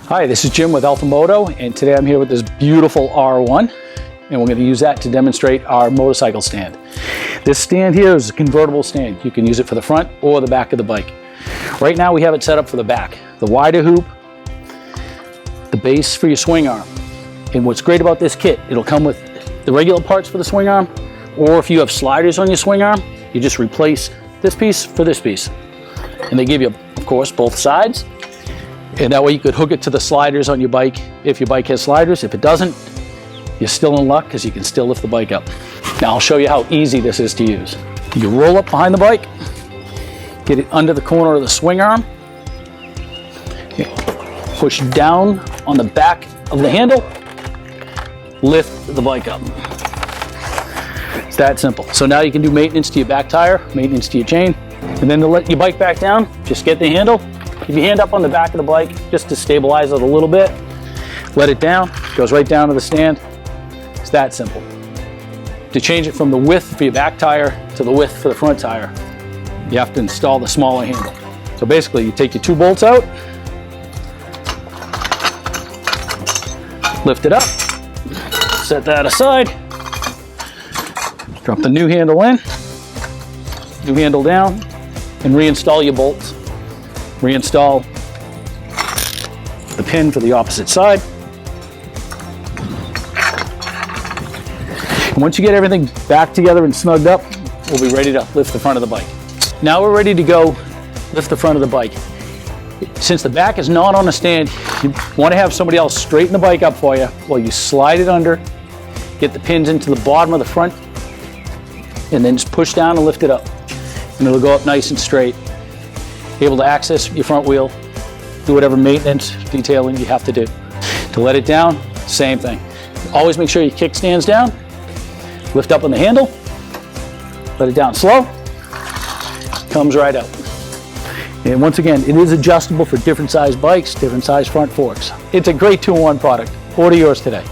Hi, this is Jim with Alpha Moto, and today I'm here with this beautiful R1, and we're going to use that to demonstrate our motorcycle stand. This stand here is a convertible stand. You can use it for the front or the back of the bike. Right now we have it set up for the back. The wider hoop, the base for your swing arm. And what's great about this kit, it'll come with the regular parts for the swing arm, or if you have sliders on your swing arm, you just replace this piece for this piece. And they give you, of course, both sides. And that way you could hook it to the sliders on your bike if your bike has sliders. If it doesn't, you're still in luck because you can still lift the bike up. Now I'll show you how easy this is to use. You roll up behind the bike, get it under the corner of the swing arm, push down on the back of the handle, lift the bike up. It's that simple. So now you can do maintenance to your back tire, maintenance to your chain, and then to let your bike back down, just get the handle, keep your hand up on the back of the bike just to stabilize it a little bit. Let it down, goes right down to the stand. It's that simple. To change it from the width for your back tire to the width for the front tire, you have to install the smaller handle. So basically you take your two bolts out, lift it up, set that aside, drop the new handle in, new handle down, and reinstall your bolts. Reinstall the pin for the opposite side. And once you get everything back together and snugged up, we'll be ready to lift the front of the bike. Now we're ready to go lift the front of the bike. Since the back is not on a stand, you want to have somebody else straighten the bike up for you while you slide it under, get the pins into the bottom of the front, and then just push down and lift it up. And it'll go up nice and straight. Able to access your front wheel, do whatever maintenance, detailing you have to do. To let it down, same thing. Always make sure your kickstand's down, lift up on the handle, let it down slow, comes right out. And once again, it is adjustable for different size bikes, different size front forks. It's a great two-in-one product. Order yours today.